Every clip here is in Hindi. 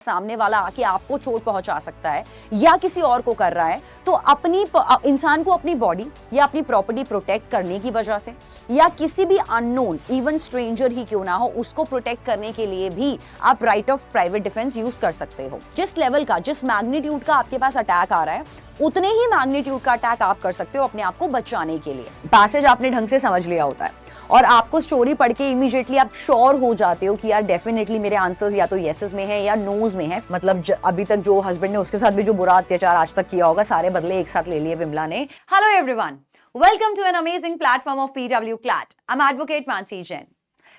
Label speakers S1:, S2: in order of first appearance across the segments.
S1: सामने वाला आके आपको चोट पहुंचा सकता है या किसी और को कर रहा है, तो इंसान को अपनी बॉडी या अपनी प्रॉपर्टी प्रोटेक्ट करने की वजह से या किसी भी अननोन इवन स्ट्रेंजर ही क्यों ना हो उसको प्रोटेक्ट करने के लिए भी आप right of private defence use कर सकते हो। जिस लेवल का, जिस मैग्नीट्यूड का आपके पास अटैक आ रहा है, उतने ही मैग्नीट्यूड का अटैक आप कर सकते हो अपने आप को बचाने के लिए। पैसेज आपने ढंग से समझ लिया होता है और आपको स्टोरी पढ़ के इमीडिएटली आप श्योर हो जाते हो कि यार डेफिनेटली मेरे आंसर्स या तो येसेस में है या नोज में है। मतलब अभी तक जो हस्बैंड ने उसके साथ भी जो बुरा अत्याचार आज तक किया होगा, सारे बदले एक साथ ले लिए विमला ने। Hello everyone, welcome to an amazing platform of PW CLAT. I am advocate Mansi Jain.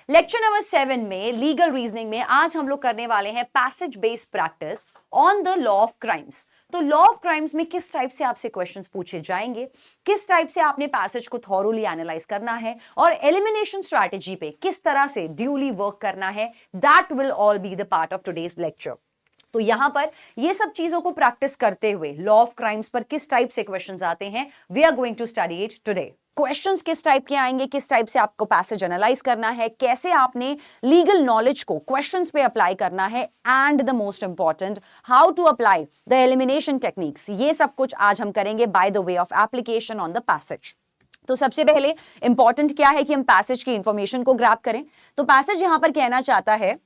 S1: Lecture number 7 में लीगल रीजनिंग में आज हम लोग करने वाले हैं passage based practice on the law of crimes. तो लॉ ऑफ क्राइम्स में किस टाइप से आपसे क्वेश्चंस पूछे जाएंगे, किस टाइप से आपने पैसेज को थॉरोली एनालाइज करना है और एलिमिनेशन स्ट्रैटेजी पे किस तरह से ड्यूली वर्क करना है, that will all be the part of today's lecture. तो यहां पर ये सब चीजों को प्रैक्टिस करते हुए लॉ ऑफ क्राइम्स पर किस टाइप से क्वेश्चंस आते हैं, we are going to study it today. Questions किस टाइप के आएंगे, किस टाइप से आपको पैसेज एनालाइज करना है, कैसे आपने लीगल नॉलेज को क्वेश्चंस पे अप्लाई करना है, and the most important how to apply the elimination techniques, ये सब कुछ आज हम करेंगे by the way of application on the passage. तो सबसे पहले इंपॉर्टेंट क्या है कि हम पैसेज की इंफॉर्मेशन को ग्रैब करें। तो पैसेज यहां पर कहना चाहता है,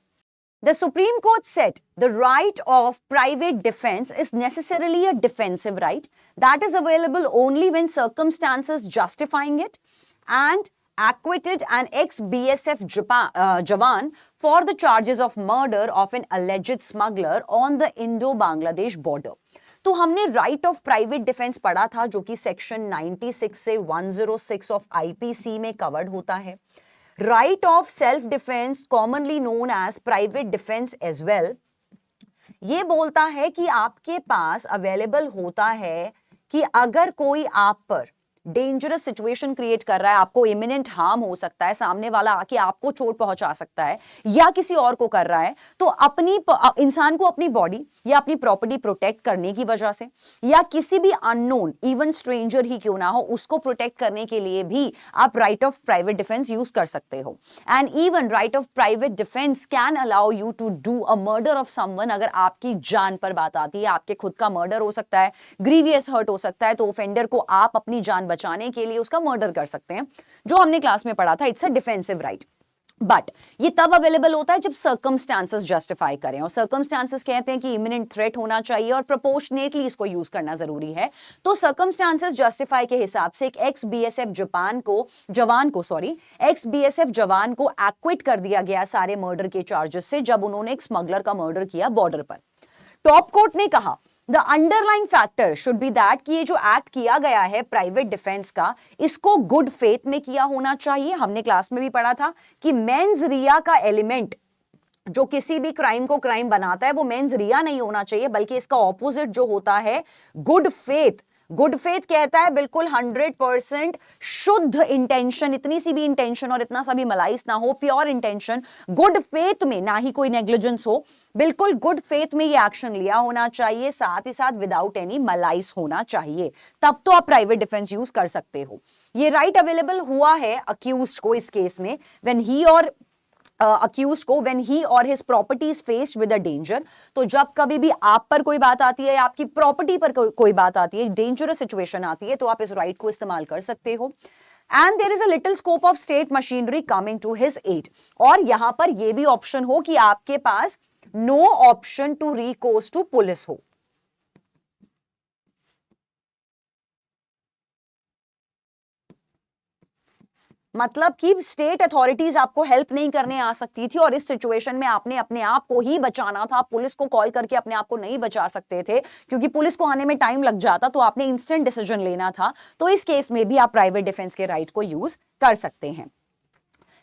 S1: The Supreme Court said the right of private defense is necessarily a defensive right that is available only when circumstances justifying it, and acquitted an ex-BSF Jawan for the charges of murder of an alleged smuggler on the Indo-Bangladesh border. तो हमने राइट ऑफ प्राइवेट डिफेंस पढ़ा था जो कि सेक्शन 96 से 106 ऑफ IPC में कवर्ड होता है। Right of self defence, commonly known as private defence as well, ये बोलता है कि आपके पास अवेलेबल होता है कि अगर कोई आप पर डेंजरस सिचुएशन क्रिएट कर रहा है, आपको इमिनेंट हार्म हो सकता है, सामने वाला आके आपको चोट पहुंचा सकता है या किसी और को कर रहा है, तो इंसान को अपनी बॉडी या अपनी प्रॉपर्टी प्रोटेक्ट करने की वजह से या किसी भी अननोन इवन स्ट्रेंजर ही क्यों ना हो उसको प्रोटेक्ट करने के लिए भी आप right of private defence use कर सकते हो। And even right of private defence can allow you to do a murder of someone. अगर आपकी जान पर बात आती है, आपके खुद का मर्डर हो सकता है, ग्रीवियस हर्ट हो सकता है, तो ऑफेंडर को आप अपनी जान बचाने के लिए उसका मर्डर कर सकते हैं, जो हमने क्लास में पढ़ा था। It's a defensive right, but ये तब अवेलेबल होता है जब सर्कमस्टांसेस जस्टिफाई करें, और सर्कमस्टांसेस कहते हैं कि इमिनेंट थ्रेट होना चाहिए और प्रोपोर्शनेटली इसको यूज करना जरूरी है। तो सर्कमस्टांसेस जस्टिफाई के हिसाब से एक एक्स बीएसएफ जवान को एक्विट कर दिया गया सारे मर्डर के चार्जेस से जब उन्होंने एक स्मगलर का मर्डर किया बॉर्डर पर। टॉप कोर्ट ने कहा the underline factor should be that कि ये जो एक्ट किया गया है प्राइवेट डिफेंस का, इसको गुड फेथ में किया होना चाहिए। हमने क्लास में भी पढ़ा था कि मेंस रिया का एलिमेंट जो किसी भी क्राइम को क्राइम बनाता है वो मेंस रिया नहीं होना चाहिए, बल्कि इसका ऑपोजिट जो होता है गुड फेथ। गुड फेथ कहता है बिल्कुल 100% शुद्ध इंटेंशन, इतनी सी भी इंटेंशन और इतना सा भी मलाइस ना हो, प्योर इंटेंशन, गुड फेथ में, ना ही कोई नेग्लिजेंस हो, बिल्कुल गुड फेथ में ये एक्शन लिया होना चाहिए, साथ ही साथ विदाउट एनी मलाइस होना चाहिए, तब तो आप प्राइवेट डिफेंस यूज कर सकते हो। ये राइट अवेलेबल हुआ है अक्यूज्ड को इस केस में व्हेन ही और अक्यूज को व्हेन ही और his property is faced with a danger. तो जब कभी भी आप पर कोई बात आती है, आपकी प्रॉपर्टी पर कोई बात आती है, डेंजरस सिचुएशन आती है, तो आप इस राइट को इस्तेमाल कर सकते हो। And there is a little scope of state machinery coming to his aid, और यहां पर यह भी ऑप्शन हो कि आपके पास no option to recourse to police हो। मतलब कि स्टेट अथॉरिटीज आपको हेल्प नहीं करने आ सकती थी और इस सिचुएशन में आपने अपने आप को ही बचाना था। आप पुलिस को कॉल करके अपने आप को नहीं बचा सकते थे क्योंकि पुलिस को आने में टाइम लग जाता, तो आपने इंस्टेंट डिसीजन लेना था। तो इस केस में भी आप प्राइवेट डिफेंस के राइट को यूज कर सकते हैं।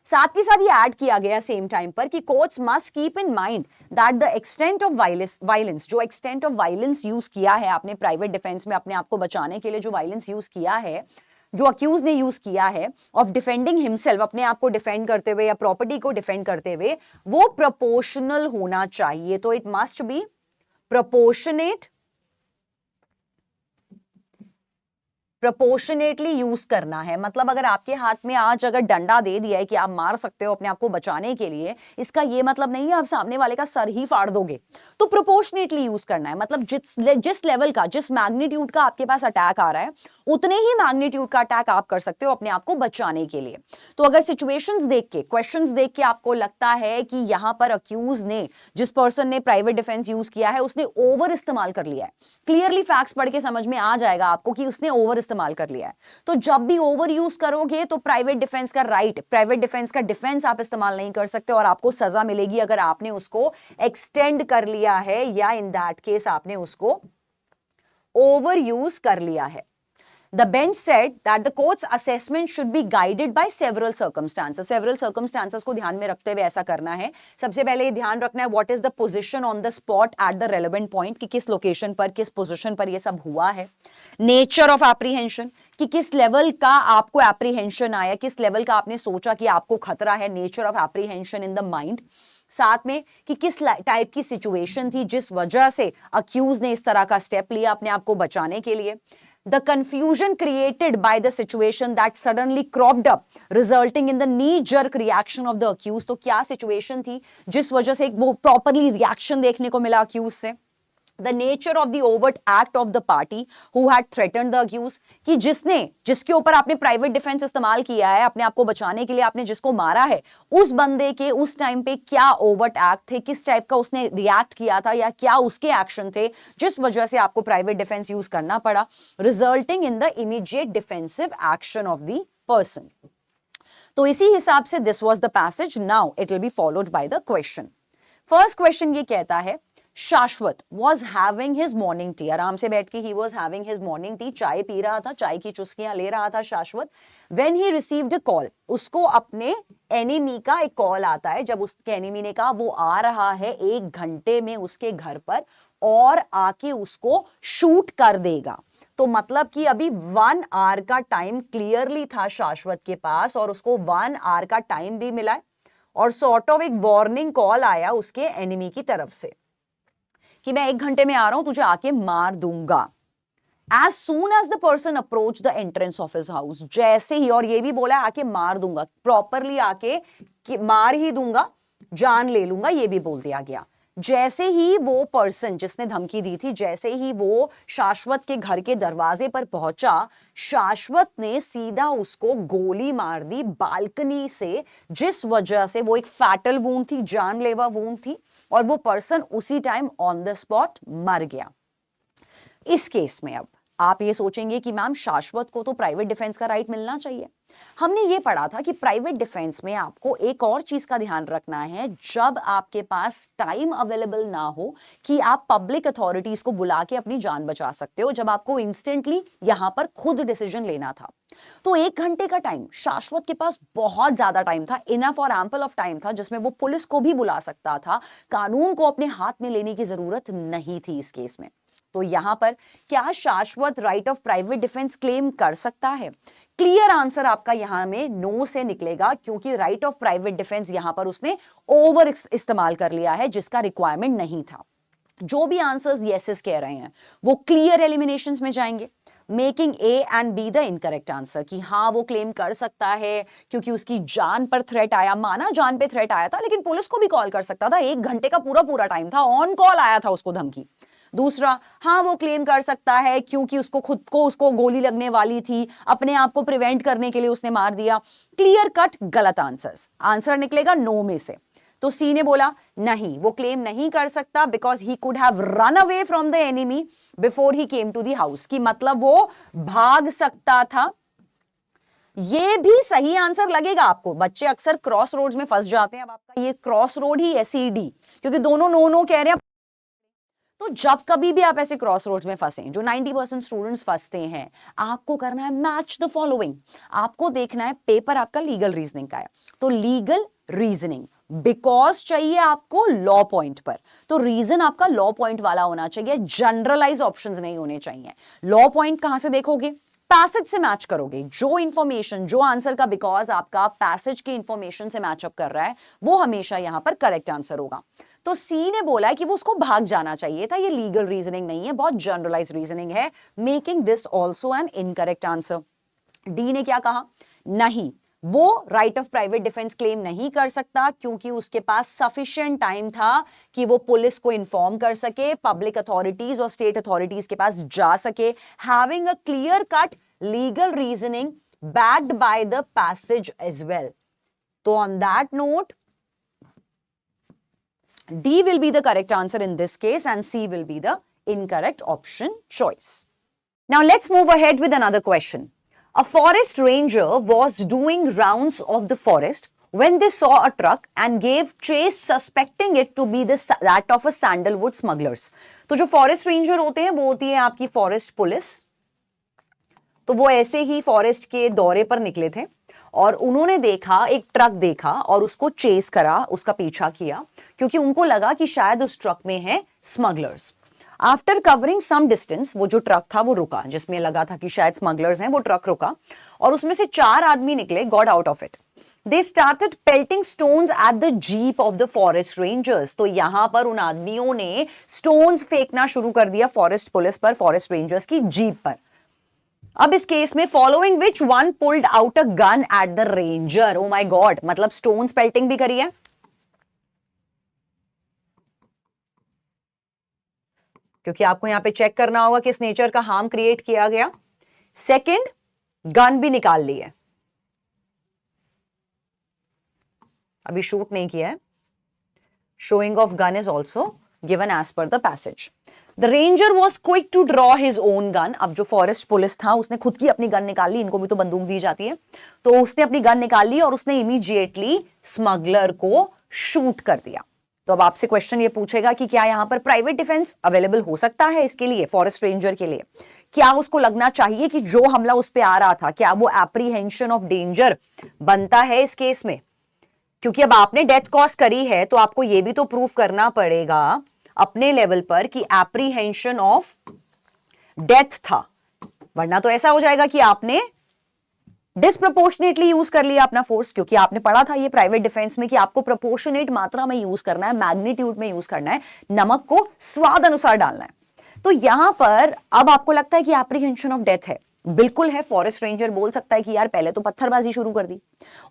S1: साथ ही साथ ये ऐड किया गया सेम टाइम पर कि courts must keep in mind that the extent of violence, जो एक्सटेंट ऑफ वायलेंस यूज किया है आपने प्राइवेट डिफेंस में अपने आप को बचाने के लिए, जो वायलेंस यूज किया है, जो अक्यूज ने यूज किया है ऑफ डिफेंडिंग हिमसेल्फ, अपने आप को डिफेंड करते हुए या प्रॉपर्टी को डिफेंड करते हुए, वो प्रोपोर्शनल होना चाहिए। तो it must be proportionate proportionately use करना है। मतलब अगर आपके हाथ में आज अगर डंडा दे दिया है कि आप मार सकते हो अपने आप को बचाने के लिए, इसका ये मतलब नहीं है आप सामने वाले का सर ही फाड़ दोगे। तो प्रोपोर्शनेटली यूज करना है। मतलब जिस लेवल का, जिस मैग्नीट्यूड का आपके पास अटैक आ रहा है, उतने ही मैग्नीट्यूड का अटैक आप कर सकते हो अपने आप को बचाने के लिए। तो अगर सिचुएशंस देख के, क्वेश्चंस देख के आपको लगता है कि यहां पर अक्यूज ने, जिस पर्सन ने प्राइवेट डिफेंस यूज किया है, उसने ओवर इस्तेमाल कर लिया है, क्लियरली फैक्ट्स पढ़ के समझ में आ जाएगा आपको कि उसने ओवर इस्तेमाल कर लिया है। तो जब भी ओवर यूज करोगे तो प्राइवेट डिफेंस का राइट, प्राइवेट डिफेंस का डिफेंस आप इस्तेमाल नहीं कर सकते और आपको सजा मिलेगी अगर आपने उसको एक्सटेंड कर लिया है या इन दैट केस आपने उसको ओवर यूज कर लिया है। The bench said that the court's assessment should be guided by several circumstances. Several circumstances को ध्यान में रखते हुए ऐसा करना है। सबसे पहले ये ध्यान रखना है what is the position on the spot at the relevant point, कि किस लोकेशन पर, किस पोजीशन पर ये सब हुआ है। Nature of apprehension, कि किस लेवल का आपको एप्रीहेंशन आया, किस लेवल का आपने सोचा कि आपको खतरा है। Nature of apprehension in the mind। साथ में कि किस टाइप की सिचुएशन थी जिस वजह से अक्यूज ने इस तरह का स्टेप लिया अपने आप को बचाने के लिए। The confusion created by the situation that suddenly cropped up, resulting in the knee-jerk reaction of the accused। तो क्या सिचुएशन थी जिस वजह से वो प्रॉपरली रिएक्शन देखने को मिला अक्यूज से। The nature of the overt act of the party who had threatened the accused, कि जिसके ऊपर आपने प्राइवेट डिफेंस इस्तेमाल किया है अपने आप को बचाने के लिए, आपने जिसको मारा है, उस बंदे के उस टाइम पे क्या ओवर्ट एक्ट थे, किस टाइप का उसने रिएक्ट किया था या क्या उसके एक्शन थे जिस वजह से आपको प्राइवेट डिफेंस यूज करना पड़ा, resulting in the immediate defensive action of the person. तो इसी हिसाब से this was the passage. Now it will be followed by the question. First question ये कहता है, शाश्वत was having his morning tea, आराम से बैठ के he was having his morning tea, चाय पी रहा था, चाय की चुस्कियां ले रहा था शाश्वत। when he received a call, उसको अपने एनिमी का एक कॉल आता है। जब उसके एनिमी ने कहा वो आ रहा है 1 घंटे में उसके घर पर और आके उसको शूट कर देगा। तो मतलब कि अभी 1 आवर का टाइम क्लियरली था शाश्वत के पास और उसको 1 आवर का टाइम भी मिला है और सॉर्ट ऑफ एक वार्निंग कॉल आया उसके एनिमी की तरफ से कि मैं 1 घंटे में आ रहा हूं, तुझे आके मार दूंगा। As soon as the person approached the entrance of his house, जैसे ही, और ये भी बोला आके मार दूंगा, प्रॉपरली आके मार ही दूंगा, जान ले लूंगा, ये भी बोल दिया गया। जैसे ही वो पर्सन जिसने धमकी दी थी, जैसे ही वो शाश्वत के घर के दरवाजे पर पहुंचा, शाश्वत ने सीधा उसको गोली मार दी बालकनी से, जिस वजह से वो एक फैटल वुंड थी, जानलेवा वुंड थी और वो पर्सन उसी टाइम ऑन द स्पॉट मर गया। इस केस में अब आप ये सोचेंगे कि मैम शाश्वत को तो प्राइवेट डिफेंस का राइट मिलना चाहिए। हमने ये पढ़ा था कि प्राइवेट डिफेंस में आपको एक और चीज का ध्यान रखना है, जब आपके पास टाइम अवेलेबल ना हो कि आप पब्लिक अथॉरिटीज को बुला के अपनी जान बचा सकते हो, जब आपको इंस्टेंटली यहां पर खुद डिसीजन लेना था। तो 1 घंटे का टाइम शाश्वत के पास बहुत ज्यादा टाइम था, इनफ और एम्पल ऑफ टाइम था, जिसमें वो पुलिस को भी बुला सकता था, कानून को अपने हाथ में लेने की जरूरत नहीं थी इस केस में। तो यहां पर क्या शाश्वत right of private defence claim कर सकता है? क्लियर आंसर आपका यहां में नो से निकलेगा, क्योंकि राइट ऑफ प्राइवेट डिफेंस यहां पर उसने ओवर इस्तेमाल कर लिया है जिसका रिक्वायरमेंट नहीं था। जो भी आंसर्स येसेस कह रहे हैं वो क्लियर एलिमिनेशंस में जाएंगे, making A and B the incorrect answer, कि हाँ वो क्लेम कर सकता है क्योंकि उसकी जान पर थ्रेट आया, माना जान पे थ्रेट आया था, लेकिन पुलिस को भी कॉल कर सकता था, 1 घंटे का पूरा टाइम था, ऑन कॉल आया था उसको धमकी। दूसरा, हाँ वो क्लेम कर सकता है क्योंकि उसको गोली लगने वाली थी, अपने आप को प्रिवेंट करने के लिए उसने मार दिया। क्लियर कट गलत आंसर निकलेगा नो में से। तो सी ने बोला नहीं, वो क्लेम नहीं कर सकता because he could have run away from the enemy before he came to the house, की मतलब वो भाग सकता था। ये भी सही आंसर लगेगा आपको, बच्चे अक्सर क्रॉस रोड्स में फंस जाते हैं। अब आपका ये क्रॉस रोड ही है सीडी, क्योंकि दोनों नो कह रहे हैं। तो जब कभी भी आप ऐसे क्रॉस रोड्स में फंसे, जो 90% स्टूडेंट्स फंसते हैं, आपको करना है मैच द फॉलोइंग। आपको देखना है पेपर आपका लीगल रीजनिंग का है, तो लीगल रीजनिंग बिकॉज चाहिए आपको लॉ पॉइंट पर, तो रीजन आपका लॉ पॉइंट वाला होना चाहिए, जनरलाइज ऑप्शंस नहीं होने चाहिए। लॉ पॉइंट कहां से देखोगे? पैसेज से मैच करोगे। जो इंफॉर्मेशन, जो आंसर का बिकॉज आपका पैसेज की इंफॉर्मेशन से मैचअप कर रहा है, वो हमेशा यहां पर करेक्ट आंसर होगा। तो सी ने बोला है कि वो उसको भाग जाना चाहिए था। ये लीगल रीजनिंग नहीं है, बहुत जनरलाइज रीजनिंग है, making this also an incorrect answer. D ने क्या कहा, नहीं, वो right of private defence claim नहीं कर सकता क्योंकि उसके पास सफिशिएंट टाइम था कि वो पुलिस को इन्फॉर्म कर सके, पब्लिक अथॉरिटीज और स्टेट अथॉरिटीज के पास जा सके, having a clear cut legal reasoning backed by the passage as well. तो on that note D will be the correct answer in this case and C will be the incorrect option choice. Now let's move ahead with another question. A forest ranger was doing rounds of the forest when they saw a truck and gave chase suspecting it to be that of a sandalwood smugglers. तो जो forest ranger होते हैं वो होती है आपकी forest police। तो वो ऐसे ही फॉरेस्ट के दौरे पर निकले थे और उन्होंने देखा, एक ट्रक देखा और उसको चेस करा, उसका पीछा किया क्योंकि उनको लगा कि शायद उस ट्रक में है smugglers. After covering some distance, वो जो ट्रक था वो रुका, जिसमें लगा था कि शायद स्मगलर्स हैं, वो ट्रक रुका और उसमें से 4 आदमी निकले, got out of it. They started pelting stones at the jeep of the forest rangers. तो यहां पर उन आदमियों ने स्टोन्स फेंकना शुरू कर दिया फॉरेस्ट पुलिस पर, फॉरेस्ट रेंजर्स की जीप पर। अब इस केस में following which one pulled out a gun at the ranger. Oh my God, मतलब स्टोन्स पेल्टिंग भी करी है, क्योंकि आपको यहां पे चेक करना होगा किस नेचर का हार्म क्रिएट किया गया। सेकंड, गन भी निकाल ली है, अभी शूट नहीं किया है। Showing off gun is also given as per the passage. The ranger was quick to draw his own gun. अब जो फॉरेस्ट पुलिस था उसने खुद की अपनी गन निकाल ली, इनको भी तो बंदूक दी जाती है, तो उसने अपनी गन निकाल ली और उसने इमीडिएटली स्मगलर को शूट कर दिया। तो अब आपसे क्वेश्चन ये पूछेगा कि क्या यहां पर प्राइवेट डिफेंस अवेलेबल हो सकता है इसके लिए, फॉरेस्ट रेंजर के लिए? क्या उसको लगना चाहिए कि जो हमला उस पर आ रहा था, क्या वो एप्रीहेंशन ऑफ डेंजर बनता है इस केस में? क्योंकि अब आपने डेथ कॉज करी है तो आपको यह भी तो प्रूव करना पड़ेगा अपने लेवल पर कि एप्रीहेंशन ऑफ डेथ था, वरना तो ऐसा हो जाएगा कि आपने डिस्प्रपोर्शनेटली यूज कर लिया अपना फोर्स। क्योंकि आपने पढ़ा था ये प्राइवेट डिफेंस में कि आपको प्रोपोर्शनेट मात्रा में यूज करना है, मैग्नीट्यूड में यूज करना है, नमक को स्वाद अनुसार डालना है। तो यहां पर अब आपको लगता है कि एप्रीहेंशन ऑफ डेथ है, बिल्कुल है। फॉरेस्ट रेंजर बोल सकता है कि यार पहले तो पत्थरबाजी शुरू कर दी,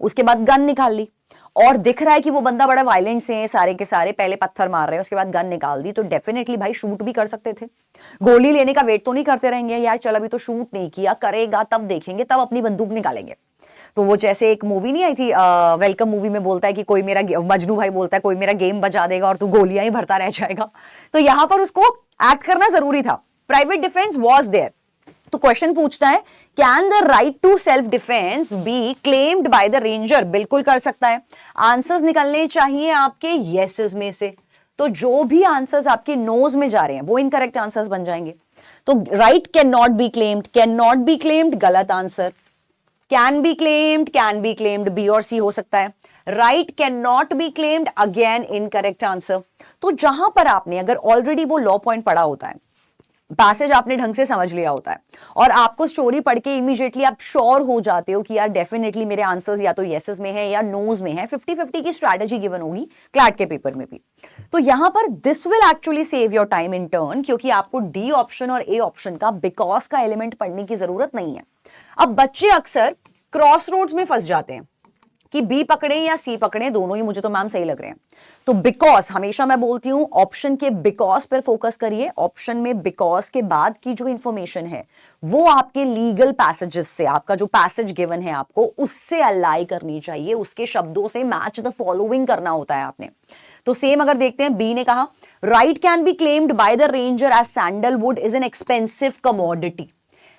S1: उसके बाद गन निकाल ली और दिख रहा है कि वो बंदा बड़ा वायलेंट से है, सारे के सारे पहले पत्थर मार रहे हैं, उसके बाद गन निकाल दी, तो डेफिनेटली भाई शूट भी कर सकते थे। गोली लेने का वेट तो नहीं करते रहेंगे यार, चल अभी तो शूट नहीं किया, करेगा तब देखेंगे, तब अपनी बंदूक निकालेंगे। तो वो जैसे एक मूवी नहीं आई थी वेलकम मूवी में बोलता है कि कोई मेरा, मजनू भाई बोलता है कोई मेरा गेम बजा देगा और तू गोलियां ही भरता रह जाएगा। तो यहां पर उसको एक्ट करना जरूरी था। Private defence was there. तो क्वेश्चन पूछता है can the right to self defence be claimed by the ranger? बिल्कुल कर सकता है। आंसर्स निकलने चाहिए आपके येसेस में से, तो जो भी आंसर्स आपके नोज में जा रहे हैं वो इनकरेक्ट आंसर्स बन जाएंगे। तो right can not be claimed, can not be claimed गलत answer, can be claimed B और सी हो सकता है। Right can not be claimed again incorrect answer. तो जहां पर आपने अगर ऑलरेडी वो लॉ पॉइंट पढ़ा होता है, पैसेज आपने ढंग से समझ लिया होता है और आपको स्टोरी पढ़ के इमीडिएटली आप श्योर हो जाते हो कि यार डेफिनेटली मेरे आंसर्स या तो येसेस में है या नोज में है, 50-50 की स्ट्रैटेजी गिवन होगी क्लैट के पेपर में भी। तो यहां पर this will actually save your time in turn, क्योंकि आपको डी ऑप्शन और ए ऑप्शन का बिकॉज का एलिमेंट पढ़ने की जरूरत नहीं है। अब बच्चे अक्सर क्रॉस रोड्स में फंस जाते हैं कि बी पकड़े या सी पकड़े, दोनों ही मुझे तो मैम सही लग रहे हैं। तो बिकॉज हमेशा मैं बोलती हूं ऑप्शन के बिकॉज पर फोकस करिए। ऑप्शन में बिकॉज के बाद की जो इंफॉर्मेशन है वो आपके लीगल पैसेजेस से, आपका जो पैसेज गिवन है आपको उससे अलाई करनी चाहिए, उसके शब्दों से मैच द फॉलोइंग करना होता है आपने। तो सेम अगर देखते हैं, बी ने कहा right can be claimed by the ranger as sandalwood is an expensive commodity.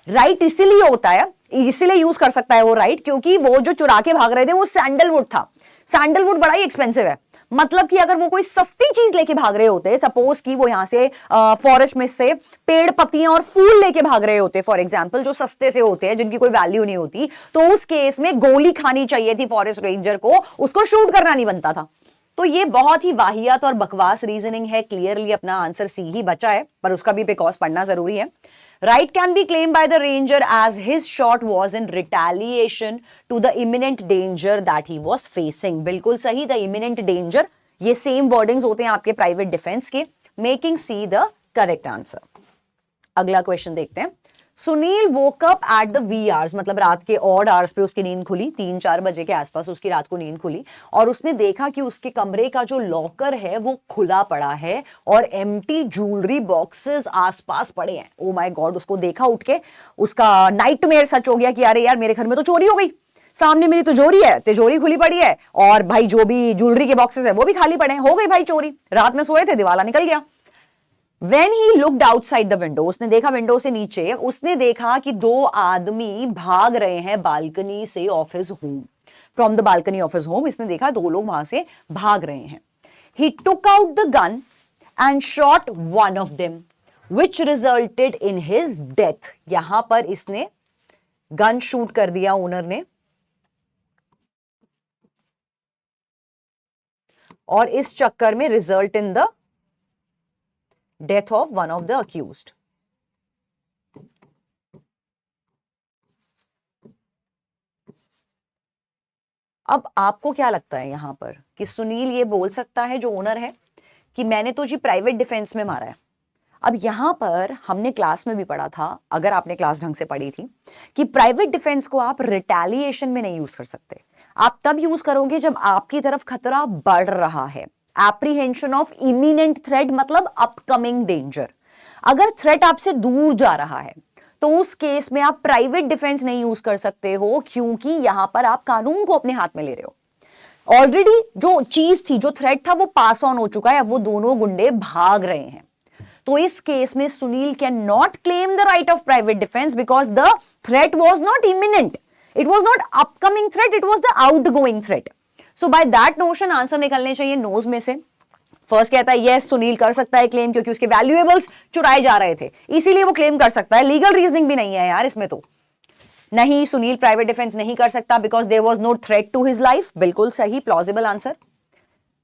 S1: Right इसीलिए होता है, इसीलिए यूज कर सकता है वो राइट, क्योंकि वो जो चुरा के भाग रहे थे वो सैंडलवुड था। सैंडलवुड बड़ा ही एक्सपेंसिव है, मतलब कि अगर वो कोई सस्ती चीज लेके भाग रहे होते, सपोज कि वो यहां से फॉरेस्ट में से पेड़ पत्तियां और फूल लेके भाग रहे होते फॉर एग्जांपल, जो सस्ते से होते हैं, जिनकी कोई वैल्यू नहीं होती, तो उस केस में गोली खानी चाहिए थी फॉरेस्ट रेंजर को, उसको शूट करना नहीं बनता था। तो ये बहुत ही वाहियात और बकवास रीजनिंग है। क्लियरली अपना आंसर सी ही बचा है, पर उसका भी बिकॉज पढ़ना जरूरी है। Right can be claimed by the ranger as his shot was in retaliation to the imminent danger that he was facing. बिल्कुल सही, the imminent danger ये सेम वर्डिंग्स होते हैं आपके प्राइवेट डिफेंस के, making C the correct answer. अगला क्वेश्चन देखते हैं। Sunil woke up at the wee hours, मतलब रात के ऑड आवर्स पे उसकी नींद खुली, 3-4 बजे के आसपास उसकी रात को नींद खुली और उसने देखा कि उसके कमरे का जो लॉकर है वो खुला पड़ा है और एम्प्टी ज्वेलरी बॉक्सेस आसपास पड़े हैं। ओ माय गॉड, उसको देखा उठ के, उसका नाइटमेयर सच हो गया कि अरे यार मेरे घर में तो चोरी हो गई, सामने मेरी तिजोरी है, तिजोरी खुली पड़ी है और भाई जो भी ज्वेलरी के बॉक्सेस है वो भी खाली पड़े हैं, हो गई भाई चोरी। रात में सोए थे, दिवाला निकल गया। When he looked outside the window, उसने देखा विंडो से नीचे, उसने देखा कि 2 आदमी भाग रहे हैं बालकनी से of his home, from the balcony of his home. इसने देखा 2 लोग वहां से भाग रहे हैं। He took out the gun and shot one of them, which resulted in his death. यहां पर इसने गन शूट कर दिया ओनर ने और इस चक्कर में result in the death of one of the accused. अब आपको क्या लगता है यहां पर कि सुनील ये बोल सकता है जो ओनर है कि मैंने तो जी प्राइवेट डिफेंस में मारा है। अब यहां पर हमने क्लास में भी पढ़ा था, अगर आपने क्लास ढंग से पढ़ी थी, कि प्राइवेट डिफेंस को आप रिटेलिएशन में नहीं यूज कर सकते। आप तब यूज करोगे जब आपकी तरफ खतरा बढ़ रहा है। एप्रीहेंशन ऑफ इमिनेंट थ्रेट मतलब अपकमिंग डेंजर। अगर थ्रेट आपसे दूर जा रहा है तो उस केस में आप प्राइवेट डिफेंस नहीं यूज कर सकते हो, क्योंकि यहां पर आप कानून को अपने हाथ में ले रहे हो। ऑलरेडी जो चीज थी, जो थ्रेट था, वो पास ऑन हो चुका है, अब वो दोनों गुंडे भाग रहे हैं। तो इस केस में Sunil can not claim the right of private defence because the threat was not imminent, it was not upcoming threat, it was the outgoing threat. So by that notion answer निकलने चाहिए नोज में से। फर्स्ट कहता है यस सुनील कर सकता है क्लेम, क्योंकि उसके वैल्यूएबल्स चुराए जा रहे थे, इसीलिए वो क्लेम कर सकता है। लीगल रीजनिंग भी नहीं है यार इसमें तो। नहीं, सुनील प्राइवेट डिफेंस नहीं कर सकता because there was no threat to his life. बिल्कुल सही, प्लॉजिबल आंसर।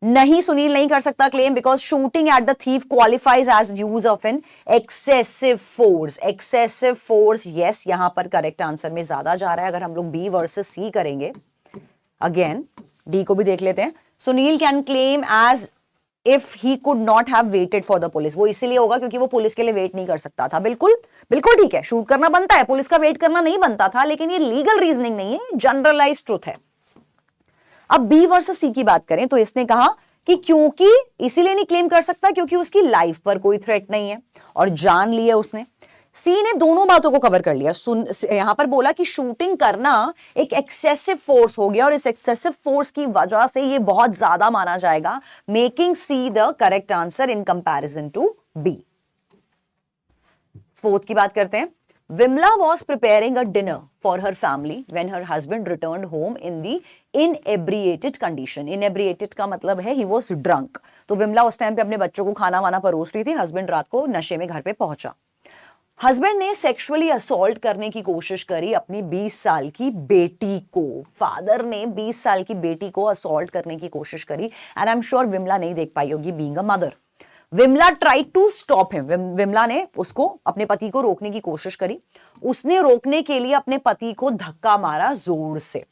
S1: नहीं, सुनील नहीं कर सकता claim because shooting at the thief qualifies as use of an excessive force. Excessive force, yes, यहां पर करेक्ट आंसर में ज्यादा जा रहा है। अगर हम लोग बी वर्सेस सी करेंगे, अगेन डी को भी देख लेते हैं। Sunil can claim as if he could not have waited for the police. वो इसीलिए होगा क्योंकि वो पुलिस के लिए वेट नहीं कर सकता था। बिल्कुल बिल्कुल ठीक है, शूट करना बनता है, पुलिस का वेट करना नहीं बनता था, लेकिन ये लीगल रीजनिंग नहीं है, जनरलाइज्ड ट्रुथ है। अब बी वर्सेस सी की बात करें तो इसने कहा कि क्योंकि इसीलिए नहीं क्लेम कर सकता क्योंकि उसकी लाइफ पर कोई थ्रेट नहीं है और जान ली है उसने। सी ने दोनों बातों को कवर कर लिया। यहां पर बोला कि शूटिंग करना एक एक्सेसिव फोर्स हो गया और इस एक्सेसिव फोर्स की वजह से ये बहुत ज्यादा माना जाएगा, making C the correct answer in comparison to B. Fourth की बात करते हैं। Vimla was preparing a dinner for her family when her husband returned home in the inebriated condition. Inebriated का मतलब है he was drunk. तो विमला उस टाइम पे अपने बच्चों को खाना वाना परोस रही थी, हस्बैंड रात को नशे में घर पे पहुंचा। हस्बैंड ने सेक्सुअली असॉल्ट करने की कोशिश करी अपनी 20 साल की बेटी को। फादर ने 20 साल की बेटी को असॉल्ट करने की कोशिश करी and I am sure Vimla नहीं देख पाई होगी being a mother. Vimla try to stop him. Vimla ने उसको, अपने पति को रोकने की कोशिश करी। उसने रोकने के लिए अपने पति को धक्का मारा जोर से।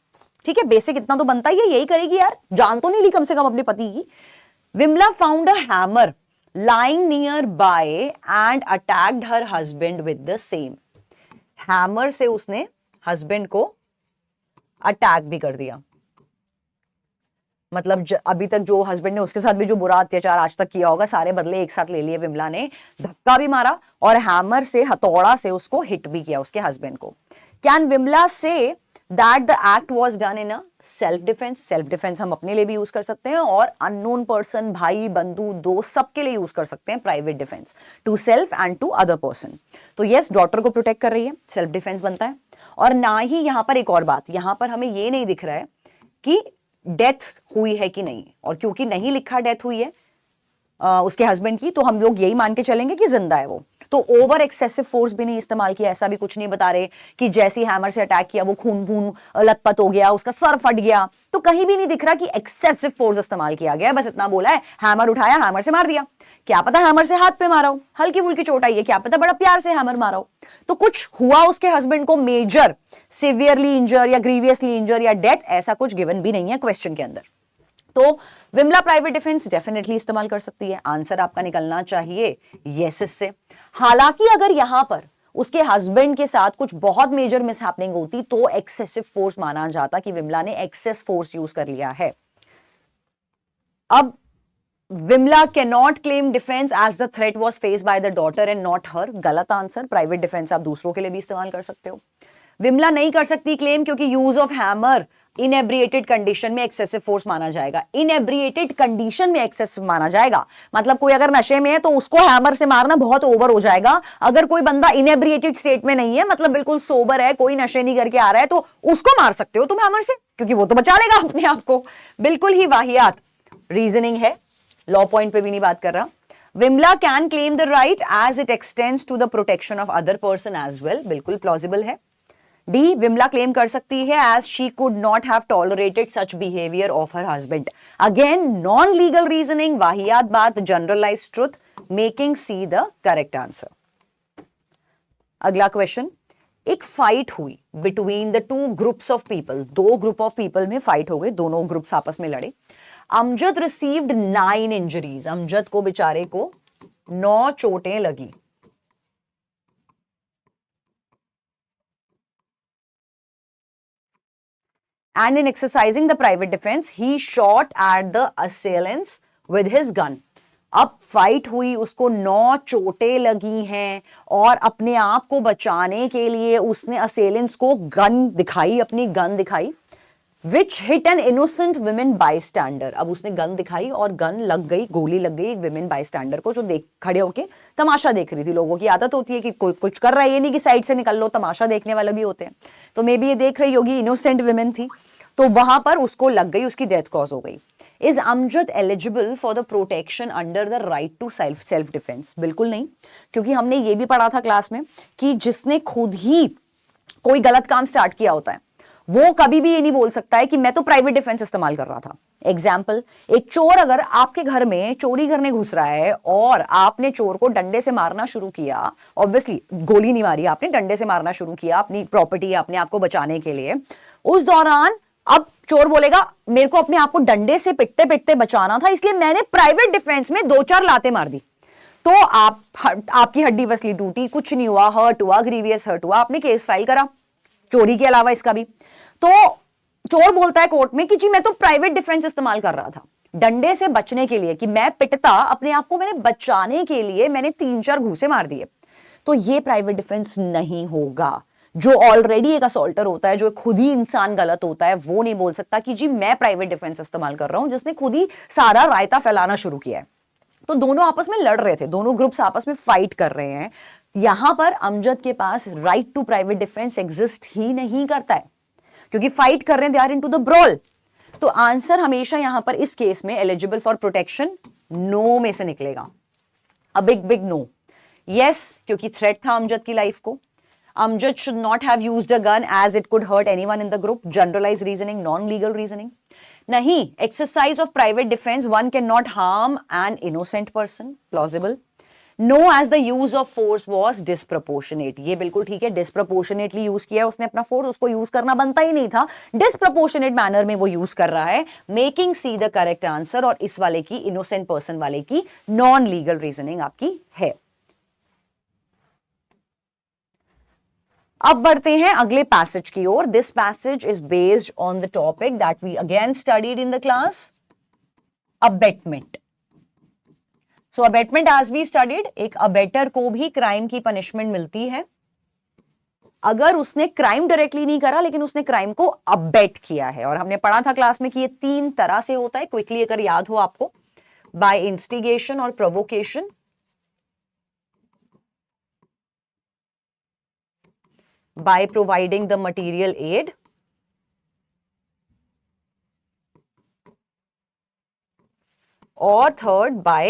S1: ठीक है, बेसिक इतना तो बनता ही है, यही करेगी यार, जान तो नहीं ली कम से कम अपने पति की। Vimla found a hammer lying nearby and attacked her husband with the same. Hammer से उसने हस्बैंड को अटैक भी कर दिया। मतलब अभी तक जो हस्बैंड ने उसके साथ भी जो बुरा अत्याचार आज तक किया होगा, सारे बदले एक साथ ले लिए विमला ने। धक्का भी मारा और हैमर से, हथौड़ा से उसको हिट भी किया उसके हस्बैंड को। कैन विमला से that the act was done in a self defense? self defense हम अपने लिए भी यूज कर सकते हैं और unknown person, भाई बंधु दोस्त, सबके लिए यूज कर सकते हैं private defence, to self and to other person. तो यस, डॉटर को प्रोटेक्ट कर रही है, सेल्फ डिफेंस बनता है। और ना ही यहां पर एक और बात, यहां पर हमें ये नहीं दिख रहा है कि डेथ हुई है कि नहीं, और क्योंकि नहीं लिखा डेथ हुई है उसके हस्बैंड की, तो हम लोग यही मान के चलेंगे कि जिंदा है वो। तो ओवर एक्सेसिव फोर्स भी नहीं इस्तेमाल किया, ऐसा भी कुछ नहीं बता रहे कि जैसी हैमर से अटैक किया वो खून खून लथपथ हो गया, उसका सर फट गया। तो कहीं भी नहीं दिख रहा कि एक्सेसिव फोर्स इस्तेमाल किया गया। बस इतना बोला है हैमर उठाया, हैमर से मार दिया। क्या पता हैमर से हाथ पे मारा हो, हल्की फुल्की चोट आई है, क्या पता बड़ा प्यार से हैमर मारा हो। तो कुछ हुआ उसके हस्बैंड को मेजर, सिवियरली इंजर या ग्रीवियसली इंजर या डेथ, ऐसा कुछ गिवन भी नहीं है क्वेश्चन के अंदर। तो विमला प्राइवेट डिफेंस डेफिनेटली इस्तेमाल कर सकती है, आंसर आपका निकलना चाहिए यस इससे। हालांकि अगर यहां पर उसके हस्बैंड के साथ कुछ बहुत मेजर मिसहैपनिंग होती तो एक्सेसिव फोर्स माना जाता कि विमला ने एक्सेस फोर्स यूज कर लिया है। अब Vimla can not claim defence as the threat was face by the daughter and not her, गलत आंसर। प्राइवेट डिफेंस आप दूसरों के लिए भी इस्तेमाल कर सकते हो। विमला नहीं कर सकती क्लेम क्योंकि यूज ऑफ हैमर इनएब्रिएटेड कंडीशन में एक्सेसिव फोर्स माना जाएगा। इनएब्रिएटेड कंडीशन में एक्सेसिव माना जाएगा मतलब कोई अगर नशे में है तो उसको हैमर से मारना बहुत ओवर हो जाएगा। अगर कोई बंदा इनएब्रिएटेड स्टेट में नहीं है, मतलब बिल्कुल सोबर है, कोई नशे नहीं करके आ रहा है, तो उसको मार सकते हो तुम हैमर से, क्योंकि वो तो बचा लेगा अपने आप को। बिल्कुल ही वाहियात रीजनिंग है, लॉ पॉइंट पे भी नहीं बात कर रहा। Vimla can claim the right as it extends to the protection of other person as well, बिल्कुल प्लॉजिबल है। डी, विमला क्लेम कर सकती है as she could not have tolerated such behaviour of her husband. Again non legal reasoning, वाहियात बात, generalised truth, making C the correct answer. अगला क्वेश्चन, एक फाइट हुई between the two groups of people, दो ग्रुप ऑफ पीपल में फाइट हो गई, दोनों ग्रुप्स आपस में लड़े। अमजद रिसीव्ड 9 इंजरीज, अमजद को बेचारे को 9 चोटें लगी। And in exercising the private defense, he shot at the assailants with his gun. अब फाइट हुई, उसको 9 चोटें लगी हैं और अपने आप को बचाने के लिए उसने असेलेंट्स को गन दिखाई, अपनी गन दिखाई, which hit an innocent women bystander. अब उसने गन दिखाई और गन लग गई, गोली लग गई एक विमेन बाईस्टैंडर को, जो देख खड़े होके तमाशा देख रही थी। लोगों की आदत होती है कि कोई कुछ कर रहा है, ये नहीं कि साइड से निकल लो, तमाशा देखने वाले भी होते हैं। तो मे बी ये देख रही होगी, इनोसेंट विमेन थी, तो वहां पर उसको लग गई, उसकी डेथ कॉज हो गई। Is Amjad eligible for the protection under the right to self defence? बिल्कुल नहीं, क्योंकि हमने ये भी पढ़ा था क्लास में कि जिसने खुद ही कोई गलत काम स्टार्ट किया होता है वो कभी भी ये नहीं बोल सकता है कि मैं तो प्राइवेट डिफेंस इस्तेमाल कर रहा था। एग्जाम्पल, एक चोर अगर आपके घर में चोरी करने घुस रहा है और आपने चोर को डंडे से मारना शुरू किया, ऑब्वियसली गोली नहीं मारी आपने, डंडे से मारना शुरू किया अपनी प्रॉपर्टी अपने आप को बचाने के लिए, उस दौरान अब चोर बोलेगा मेरे को अपने आप को डंडे से पिटते पिटते बचाना था, इसलिए मैंने प्राइवेट डिफेंस में 2-4 लातें मार दी। तो आपकी हड्डी बसली टूटी, कुछ नहीं हुआ, हर्ट हुआ, ग्रीवियस हर्ट हुआ, आपने केस फाइल करा चोरी के अलावा इसका भी। तो चोर बोलता है कोर्ट में कि जी मैं तो प्राइवेट डिफेंस इस्तेमाल कर रहा था डंडे से बचने के लिए, कि मैं पिटता अपने आप को, मैंने बचाने के लिए मैंने 3-4 घूंसे मार दिए। तो ये प्राइवेट डिफेंस नहीं होगा। जो ऑलरेडी एक असॉल्टर होता है, जो खुद ही इंसान गलत होता है, वो नहीं बोल सकता कि जी मैं प्राइवेट डिफेंस इस्तेमाल कर रहा हूं, जिसने खुद ही सारा रायता फैलाना शुरू किया है। तो दोनों आपस में लड़ रहे थे, दोनों ग्रुप्स आपस में फाइट कर रहे हैं। यहां पर अमजद के पास right to private defence exist ही नहीं करता है, क्योंकि फाइट कर रहे हैं, they are into the brawl. तो आंसर हमेशा यहां पर इस केस में एलिजिबल फॉर प्रोटेक्शन नो में से निकलेगा, a big big no. Yes, क्योंकि थ्रेट था अमजद की लाइफ को। Amjad should not have used a gun as it could hurt anyone in the group. Generalized reasoning, non-legal reasoning. नहीं, exercise of private defense, one cannot harm an innocent person. Plausible. No, as the use of force was disproportionate. ये बिल्कुल ठीक है, disproportionately use किया उसने अपना force, उसको use करना बनता ही नहीं था, disproportionate manner में वो use कर रहा है, making C the correct answer। और इस वाले की, innocent person वाले की non-legal reasoning आपकी है। अब बढ़ते हैं अगले पैसेज की ओर। This passage is based on the topic that we again studied in the class, abatement. So abatement as we studied, एक अबेटर को भी क्राइम की पनिशमेंट मिलती है अगर उसने क्राइम डायरेक्टली नहीं करा, लेकिन उसने क्राइम को अबेट किया है। और हमने पढ़ा था क्लास में कि ये 3 तरह से होता है, क्विकली अगर याद हो आपको, बाय इंस्टिगेशन और provocation, by providing the material aid, or third by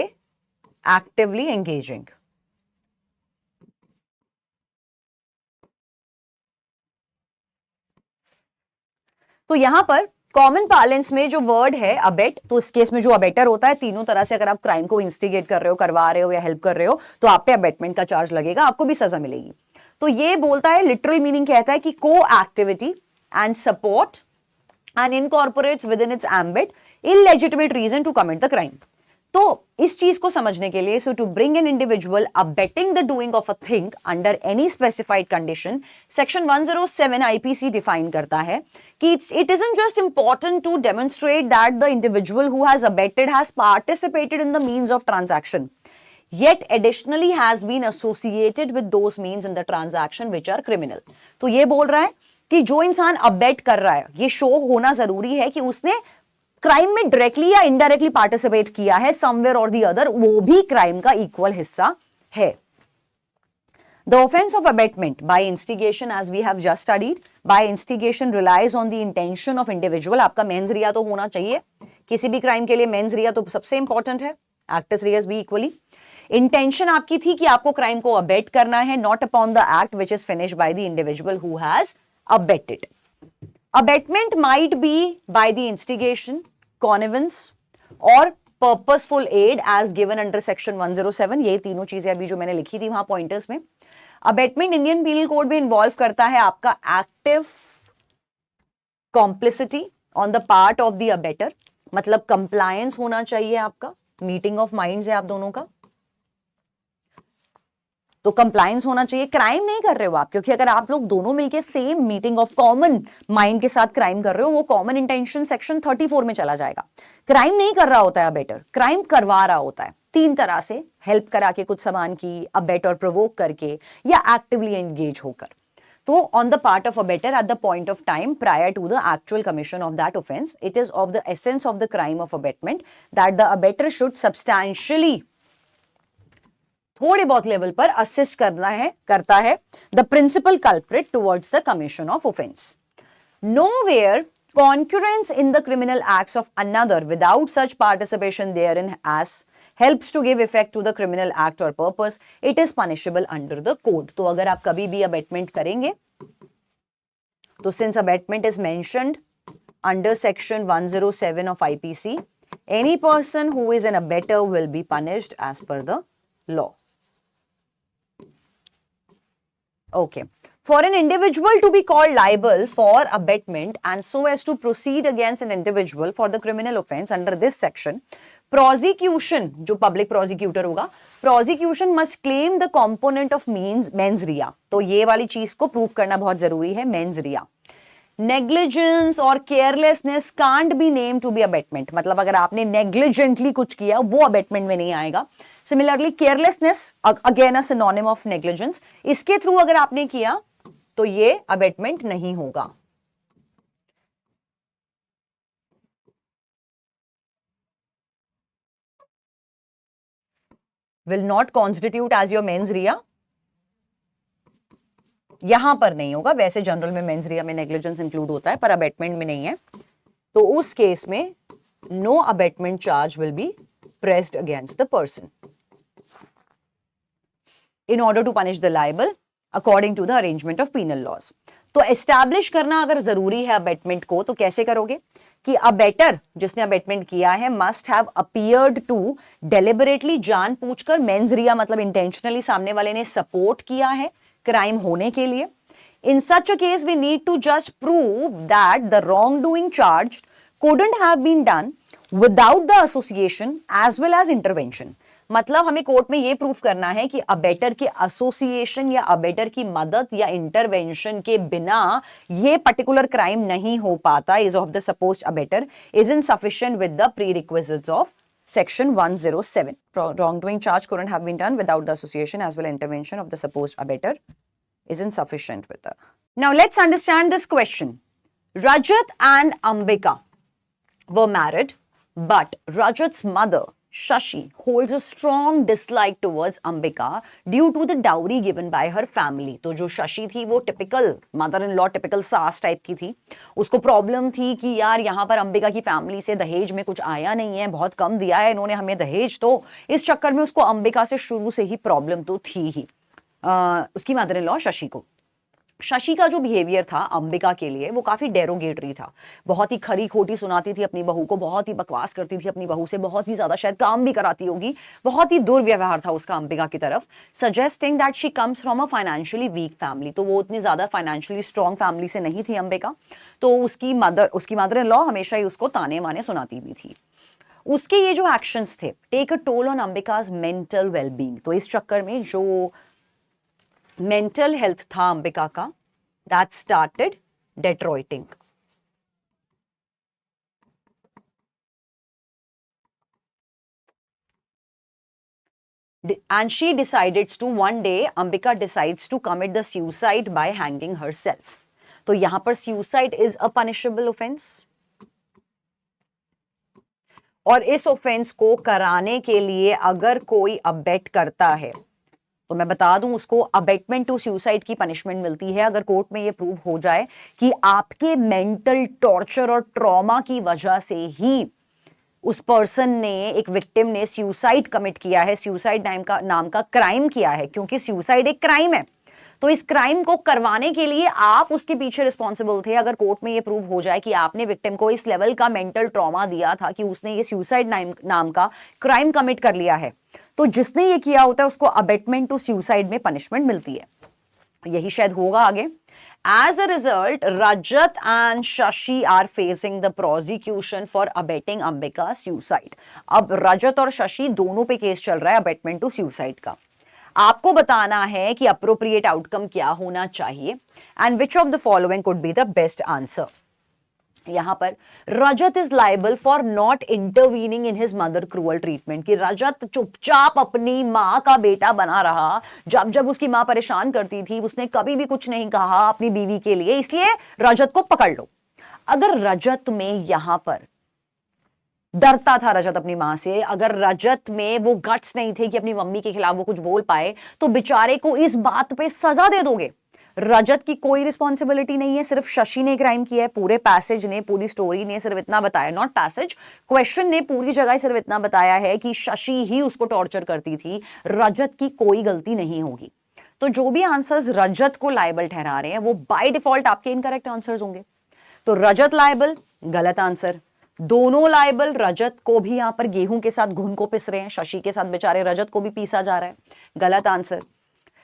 S1: actively engaging। तो यहां पर कॉमन पार्लेंस में जो वर्ड है अबेट, तो इस केस में जो अबेटर होता है, तीनों तरह से अगर आप क्राइम को इंस्टिगेट कर रहे हो, करवा रहे हो या हेल्प कर रहे हो, तो आप पे अबेटमेंट का चार्ज लगेगा, आपको भी सजा मिलेगी। तो ये बोलता है, लिटरल मीनिंग कहता है कि को activity and support and incorporates within its ambit illegitimate reason to commit the crime. तो इस चीज को समझने के लिए, so to bring an individual abetting the doing of a thing under any specified condition, section 107 IPC define करता है कि it isn't just important to demonstrate that the individual who has abetted has participated in the means of transaction, yet additionally has been associated with those means in the transaction which are criminal. तो ये बोल रहा है कि जो इंसान अबेट कर रहा है, ये शो होना जरूरी है कि उसने क्राइम में डायरेक्टली या इनडायरेक्टली पार्टिसिपेट किया है समवेयर और दी अदर, वो भी क्राइम का इक्वल हिस्सा है. The offense of abetment by instigation, as we have just studied, by instigation relies on the intention of individual. आपका मेंस रिया तो होना चाहिए किसी भी क्राइम के लिए, मेंस रिया तो सबसे इंपॉर्टेंट है, एक्टस रियस भी इक्वली. इंटेंशन आपकी थी कि आपको क्राइम को अबेट करना है, not upon the act which is finished by the individual who has abetted. Abatement might be by the instigation, connivance or purposeful aid as given under section 107. ये तीनों चीजें अभी जो मैंने लिखी थी वहां पॉइंटर्स में. Abatement इंडियन पीनल कोड में इन्वॉल्व करता है आपका active complicity on the part of the abettor, मतलब कंप्लायंस होना चाहिए आपका, मीटिंग ऑफ माइंड्स है आप दोनों का, तो कंप्लायंस होना चाहिए. क्राइम नहीं कर रहे हो आप, क्योंकि अगर आप लोग दोनों मिलके same meeting of common mind के साथ क्राइम कर रहे हो, वो कॉमन इंटेंशन सेक्शन 34 में चला जाएगा. क्राइम नहीं कर रहा होता है अबेटर, क्राइम करवा रहा होता है तीन तरह से, हेल्प करा के कुछ सामान की, अबेट और प्रोवोक करके, या एक्टिवली एंगेज होकर. तो on the part of abettor at the point of time prior to the actual commission of that offence, it is of the essence of the crime of abetment that the abettor should substantially, थोड़े बहुत लेवल पर असिस्ट करता है the principal culprit towards the commission of offence. Nowhere concurrence in the criminal acts of another without such participation therein as helps to give effect to the criminal act or purpose, it is punishable under the code. तो अगर आप कभी भी अबेटमेंट करेंगे, तो since abetment is mentioned under section 107 of IPC, any person who is an abetter will be punished as per the law. Okay. For an individual to be called liable for abetment and so as to proceed against an individual for the criminal offence under this section, prosecution, जो public prosecutor होगा, prosecution must claim the component of mens rea. तो ये वाली चीज को प्रूव करना बहुत जरूरी है, mens rea. Negligence और carelessness can't be named to be abetment. मतलब अगर आपने negligently कुछ किया, वो abetment में नहीं आएगा. Similarly, carelessness, again a synonym of negligence, इसके थ्रू अगर आपने किया तो ये अबेटमेंट नहीं होगा. Will not constitute as your mens rea. यहां पर नहीं होगा, वैसे जनरल में मेंस रिया में नेग्लिजेंस इंक्लूड होता है, पर अबेटमेंट में नहीं है. तो उस केस में no abetment charge will be pressed against the person in order to punish the liable according to the arrangement of penal laws. तो एस्टैब्लिश करना अगर जरूरी है अबेटमेंट को, तो कैसे करोगे कि अबेटर जिसने अबेटमेंट किया है must have appeared to deliberately, जानबूझकर, मेंस रिया मतलब इंटेंशनली सामने वाले ने सपोर्ट किया है क्राइम होने के लिए. In such a case we need to just prove that the wrongdoing charged couldn't have been done without the association as well as intervention. मतलब हमें कोर्ट में ये प्रूफ करना है कि अबेटर के एसोसिएशन या अबेटर की मदद या इंटरवेंशन के बिना ये पर्टिकुलर क्राइम नहीं हो पाता, is of the supposed abettor is insufficient with the prerequisites of section 107. Wrongdoing charge couldn't have been done without the association as well as intervention of the supposed abettor is insufficient with the. Now let's understand this question. Rajat and Ambika were married, but Rajat's mother Shashi holds a strong dislike towards Ambika due to the dowry given by her family. तो जो शशि थी वो typical mother in law, typical सास टाइप की थी. उसको प्रॉब्लम थी कि यार यहाँ पर अंबिका की फैमिली से दहेज में कुछ आया नहीं है, बहुत कम दिया है इन्होंने हमें दहेज. तो इस चक्कर में उसको अंबिका से शुरू से ही प्रॉब्लम तो थी ही, उसकी मदर इन लॉ शशि को. शशि का जो बिहेवियर था अंबिका के लिए वो काफी डेरोगेटरी था, बहुत ही खरी खोटी सुनाती थी अपनी बहू को, बहुत ही बकवास करती थी अपनी बहू से, बहुत ही ज्यादा शायद काम भी कराती होगी, बहुत ही दुर्व्यवहार था उसका अंबिका की तरफ, suggesting that she comes from a financially week family. तो वो उतनी ज्यादा फाइनेंशियली स्ट्रॉन्ग फैमिली से नहीं थी अंबिका, तो उसकी मदर इन लॉ हमेशा ही उसको ताने माने सुनाती भी थी। उसके ये जो एक्शंस थे take a toll on Ambika's mental wellbeing. तो इस चक्कर में जो मेंटल हेल्थ था अंबिका का, that started deteriorating. And she decides to one day, Ambika decides to commit the suicide by hanging herself. तो यहां पर suicide is a punishable offense, और इस ऑफेंस को कराने के लिए अगर कोई अबेट करता है तो मैं बता दूं उसको अबेटमेंट टू सुसाइड की पनिशमेंट मिलती है, अगर कोर्ट में ये प्रूव हो जाए कि आपके मेंटल टॉर्चर और ट्रॉमा की वजह से ही उस पर्सन ने, एक विक्टिम ने सुसाइड कमिट किया है, सुसाइड नाम का क्राइम किया है, क्योंकि सुसाइड एक क्राइम है। तो इस क्राइम को करवाने के लिए आप उसके पीछे रिस्पॉन्सिबल थे। अगर कोर्ट में ये प्रूव हो जाए कि आपने विक्टिम को इस लेवल का मेंटल ट्रॉमा दिया था कि उसने ये सुसाइड नाम का क्राइम कमिट कर लिया है, तो जिसने ये किया होता है उसको अबेटमेंट टू सुसाइड में पनिशमेंट मिलती है। यही शायद होगा आगे। As a result, Rajat and Shashi are facing the prosecution for abetting Ambika's suicide. अब रजत और शशि दोनों पे केस चल रहा है अबेटमेंट टू सुसाइड का। आपको बताना है कि अप्रोप्रिएट आउटकम क्या होना चाहिए, and which of the following could be the best answer. यहां पर Rajat is liable for not intervening in his mother cruel treatment, कि रजत चुपचाप अपनी मां का बेटा बना रहा, जब जब उसकी मां परेशान करती थी उसने कभी भी कुछ नहीं कहा अपनी बीवी के लिए, इसलिए रजत को पकड़ लो। अगर रजत में यहां पर डरता था रजत अपनी मां से, अगर रजत में वो गट्स नहीं थे कि अपनी मम्मी के खिलाफ वो कुछ बोल पाए, तो बेचारे को इस बात पे सजा दे दोगे। रजत की कोई रिस्पॉन्सिबिलिटी नहीं है, सिर्फ शशि ने क्राइम किया है। पूरे पैसेज ने, पूरी स्टोरी ने सिर्फ इतना बताया, नॉट पैसेज, क्वेश्चन ने पूरी जगह सिर्फ इतना बताया है कि शशि ही उसको टॉर्चर करती थी, रजत की कोई गलती नहीं होगी। तो जो भी आंसर्स रजत को लायबल ठहरा रहे हैं वो बाय डिफॉल्ट आपके इनकरेक्ट आंसर्स होंगे। तो रजत लायबल, गलत आंसर। दोनों लायबल, रजत को भी यहां पर गेहूं के साथ घुन को पिस रहे हैं, शशि के साथ बेचारे रजत को भी पीसा जा रहा है, गलत answer.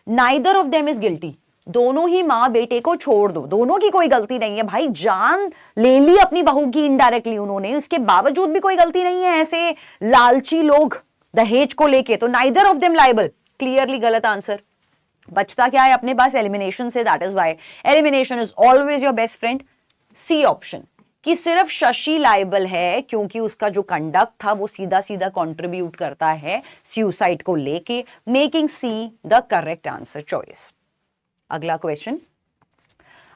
S1: Neither of them is guilty, दोनों ही मां बेटे को छोड़ दो, दोनों की कोई गलती नहीं है। भाई जान ले ली अपनी बहू की इनडायरेक्टली उन्होंने, इसके बावजूद भी कोई गलती नहीं है ऐसे लालची लोग दहेज को लेके। तो neither of them liable, clearly गलत आंसर। बचता क्या है अपने पास? एलिमिनेशन से, that is why elimination is always your best friend. C option, कि सिर्फ शशि लायबल है क्योंकि उसका जो कंडक्ट था वो सीधा सीधा कंट्रीब्यूट करता है सुसाइड को लेके, making C the correct answer choice. अगला question,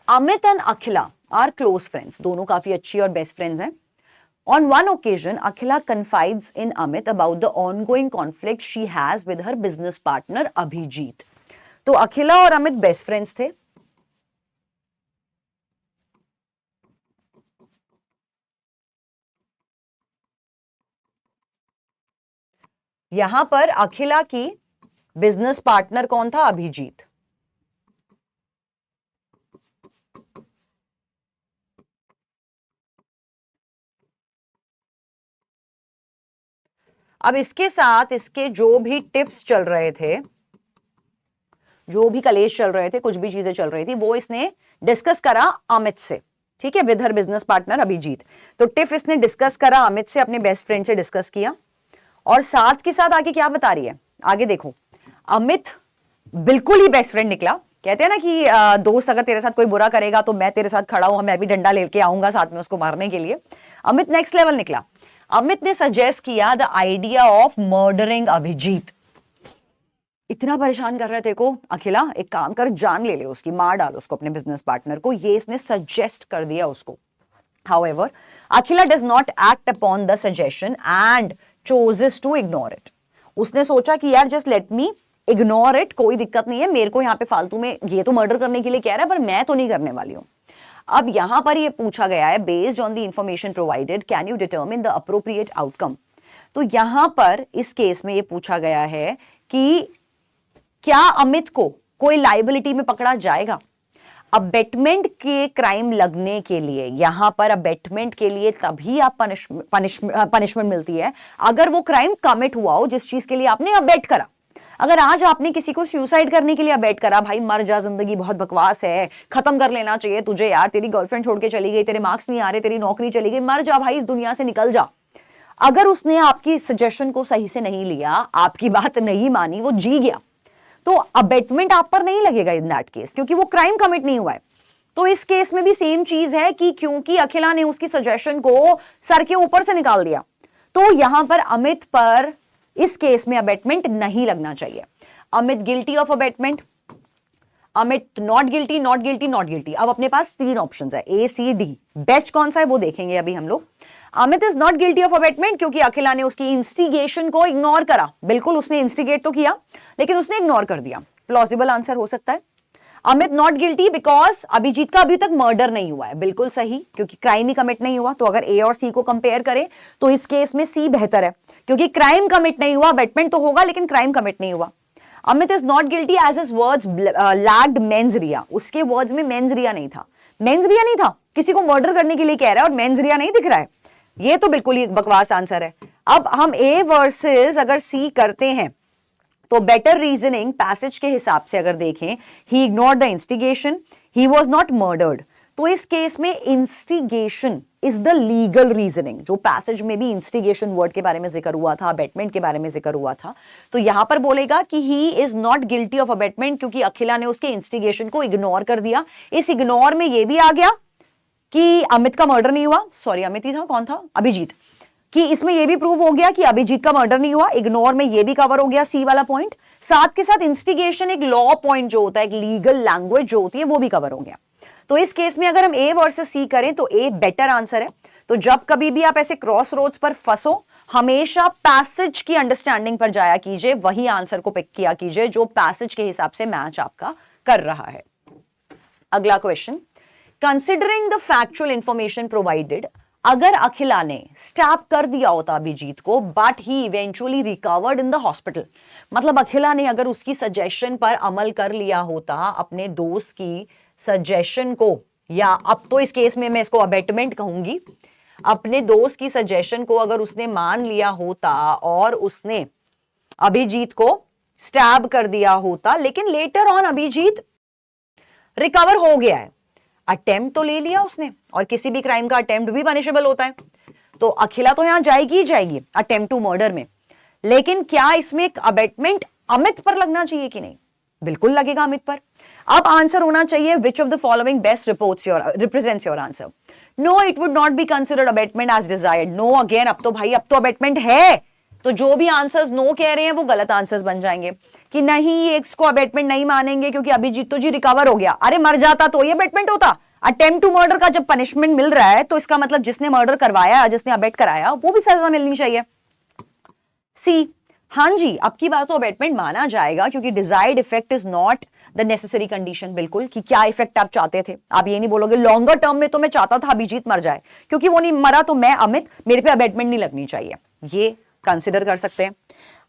S1: Amit and Akhila are close friends, दोनों काफी अच्छी और बेस्ट फ्रेंड्स हैं। On one occasion, Akhila confides in Amit about the ongoing conflict she has with her business partner Abhijit. तो अखिला और अमित बेस्ट फ्रेंड्स थे। यहां पर अखिला की बिजनेस पार्टनर कौन था? अभिजीत। अब इसके साथ इसके जो भी टिप्स चल रहे थे, जो भी कलेश चल रहे थे, कुछ भी चीजें चल रही थी, वो इसने डिस्कस करा अमित से, ठीक है, with her business partner Abhijeet. तो टिप इसने डिस्कस करा अमित से, अपने बेस्ट फ्रेंड से डिस्कस किया, और साथ के साथ आगे क्या बता रही है, आगे देखो। अमित बिल्कुल ही बेस्ट फ्रेंड निकला। कहते हैं ना कि दोस्त अगर तेरे साथ कोई बुरा करेगा तो मैं तेरे साथ खड़ा हूं, मैं भी डंडा लेके आऊंगा साथ में उसको मारने के लिए। अमित नेक्स्ट लेवल निकला। अमित ने सजेस्ट किया the idea of murdering Abhijeet. इतना परेशान कर रहे थे को अखिला, एक काम कर, जान ले उसकी, मार डाल उसको, अपने बिजनेस पार्टनर को, ये इसने सजेस्ट कर दिया उसको। However, Akhila does not act upon the suggestion and chooses to ignore it. उसने सोचा कि यार just let me ignore it, कोई दिक्कत नहीं है, मेरे को यहाँ पे फालतू में ये तो मर्डर करने के लिए कह रहा है पर मैं तो नहीं करने वाली हूँ। अब यहां पर ये पूछा गया है, based on the information provided can you determine the appropriate outcome. तो यहां पर इस केस में ये पूछा गया है कि क्या अमित को कोई लाइबिलिटी में पकड़ा जाएगा। अबेटमेंट के क्राइम लगने के लिए, यहां पर अबेटमेंट के लिए तभी आप पनिशमेंट मिलती है अगर वो क्राइम कमिट हुआ हो जिस चीज के लिए आपने अबेट करा। अगर आज आपने किसी को सुसाइड करने के लिए अबेट करा, भाई मर जा, जिंदगी बहुत बकवास है, खत्म कर लेना चाहिए तुझे यार, तेरी गर्लफ्रेंड छोड़ के चली गई, तेरे मार्क्स नहीं आ रहे, तेरी नौकरी चली गई, मर जा भाई, इस दुनिया से निकल जा। अगर उसने आपकी सजेशन को सही से नहीं लिया, आपकी बात नहीं मानी, वो जी गया, तो अबेटमेंट आप पर नहीं लगेगा इन दैट केस, क्योंकि वो क्राइम कमिट नहीं हुआ है। तो इस केस में भी सेम चीज है कि क्योंकि अखिला ने उसकी सजेशन को सर के ऊपर से निकाल दिया, तो यहां पर अमित पर इस केस में अबेटमेंट नहीं लगना चाहिए। Amit guilty of abetment, Amit not guilty, not guilty, not guilty. अब अपने पास 3 ऑप्शंस है, ए सी डी, बेस्ट कौन सा है वो देखेंगे अभी हम लोग। Amit is not guilty of abetment क्योंकि अखिला ने उसकी इंस्टिगेशन को इग्नोर करा। बिल्कुल, उसने इंस्टिगेट तो किया लेकिन उसने इग्नोर कर दिया, प्लॉजिबल आंसर हो सकता है। Amit not guilty because Abhijit का अभी तक मर्डर नहीं हुआ है, बिल्कुल सही, क्योंकि क्राइम ही कमिट नहीं हुआ। तो अगर ए और सी को कंपेयर करें तो इस केस में सी बेहतर है, क्योंकि क्राइम कमिट नहीं हुआ, अबेटमेंट तो होगा लेकिन क्राइम कमिट नहीं हुआ। Amit is not guilty as his words lacked mens rea, उसके वर्ड्स में मेंस रिया नहीं था, मेंस रिया नहीं था, किसी को मर्डर करने के लिए कह रहा है और मेंस रिया नहीं दिख रहा है, ये तो बिल्कुल ही बकवास आंसर है। अब हम ए वर्सेस अगर सी करते हैं तो बेटर रीजनिंग पैसेज के हिसाब से अगर देखें, ही ignored the instigation, he was not murdered, तो इस केस में instigation is the legal reasoning. जो पैसेज में भी इंस्टिगेशन वर्ड के बारे में जिक्र हुआ था, अबेटमेंट के बारे में जिक्र हुआ था, तो यहां पर बोलेगा कि he is not guilty of abetment क्योंकि अखिला ने उसके इंस्टिगेशन को इग्नोर कर दिया। इस इग्नोर में यह भी आ गया कि अमित का मर्डर नहीं हुआ, सॉरी अमित ही था, कौन था, अभिजीत, कि इसमें यह भी प्रूव हो गया कि अभिजीत का मर्डर नहीं हुआ, इग्नोर में यह भी कवर हो गया सी वाला पॉइंट, साथ के साथ इंस्टिगेशन एक लॉ पॉइंट जो होता है, एक लीगल लैंग्वेज जो होती है, वो भी कवर हो गया। तो इस केस में अगर हम ए वर्सेस सी करें तो ए बेटर आंसर है। तो जब कभी भी आप ऐसे क्रॉस रोड्स पर फंसो, हमेशा पैसेज की अंडरस्टैंडिंग पर जाया कीजिए, वही आंसर को पिक किया कीजिए जो पैसेज के हिसाब से मैच आपका कर रहा है। अगला question, considering the factual information provided, अगर अखिला ने स्टैब कर दिया होता अभिजीत को but he eventually recovered in the hospital, मतलब अखिला ने अगर उसकी सजेशन पर अमल कर लिया होता, अपने दोस्त की सजेशन को, या अब तो इस केस में मैं इसको अबेटमेंट कहूंगी, अपने दोस्त की सजेशन को अगर उसने मान लिया होता और उसने अभिजीत को स्टैब कर दिया होता, लेकिन लेटर ऑन अभिजीत रिकवर हो गया है, अटेम्प्ट तो ले लिया उसने, और किसी भी क्राइम का अटेम्प्ट भी पनिशेबल होता है, तो अखिला तो यहां जाएगी ही जाएगी अटेम्प्ट टू मर्डर में। लेकिन क्या इसमें एक अबेटमेंट अमित पर लगना चाहिए कि नहीं? बिल्कुल लगेगा अमित पर। अब आंसर होना चाहिए which of the following best represents your answer. No, it would not be considered abetment as desired. No again, अब तो भाई अब तो अबेटमेंट है, तो जो भी आंसर्स नो कह रहे हैं वो गलत आंसर्स बन जाएंगे कि नहीं इसको अबेटमेंट नहीं मानेंगे क्योंकि अभिजीत तो जी रिकवर हो गया। अरे मर जाता तो ये अबेटमेंट होता। अटेम्प्ट टू मर्डर का जब पनिशमेंट मिल रहा है तो इसका मतलब जिसने मर्डर करवाया, जिसने अबेट कराया, वो भी सजा मिलनी चाहिए। सी, हां जी, अब की बात तो अबेटमेंट माना जाएगा क्योंकि desired effect is not the necessary condition. बिल्कुल, कि क्या इफेक्ट आप चाहते थे, आप ये नहीं बोलोगे लॉन्गर टर्म में तो मैं चाहता था अभिजीत मर जाए, क्योंकि वो नहीं मरा तो मैं अमित, मेरे पे अबेटमेंट नहीं लगनी चाहिए, ये कंसिडर कर सकते हैं।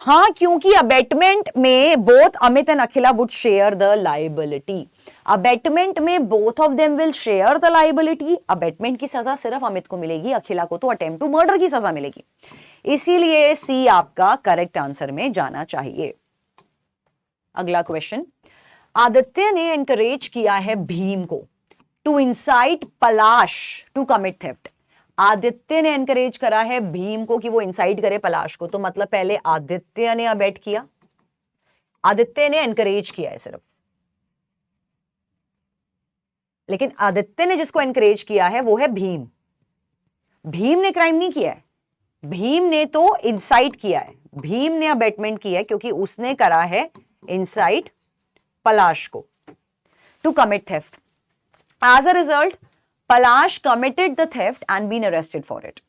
S1: हाँ, क्योंकि अबेटमेंट में both Amit and Akhila would share the liability. Abetment में both of them will share the liability. Abetment की सजा सिर्फ अमित को मिलेगी, अखिला को तो अटेम्प्ट टू मर्डर की सजा मिलेगी। इसीलिए सी आपका करेक्ट आंसर में जाना चाहिए। अगला क्वेश्चन, आदित्य ने एनकरेज किया है भीम को to incite Palash to commit theft. Aditya ने एनकरेज करा है भीम को कि वो इंसाइट करे पलाश को, तो मतलब पहले आदित्य ने अबेट किया, आदित्य ने एनकरेज किया है सिर्फ, लेकिन आदित्य ने जिसको एनकरेज किया है वो है भीम। भीम ने क्राइम नहीं किया है, भीम ने तो इंसाइट किया है, भीम ने अबेटमेंट किया है क्योंकि उसने करा है इंसाइट पलाश को to commit theft. As a result Palash committed the theft and been arrested for it.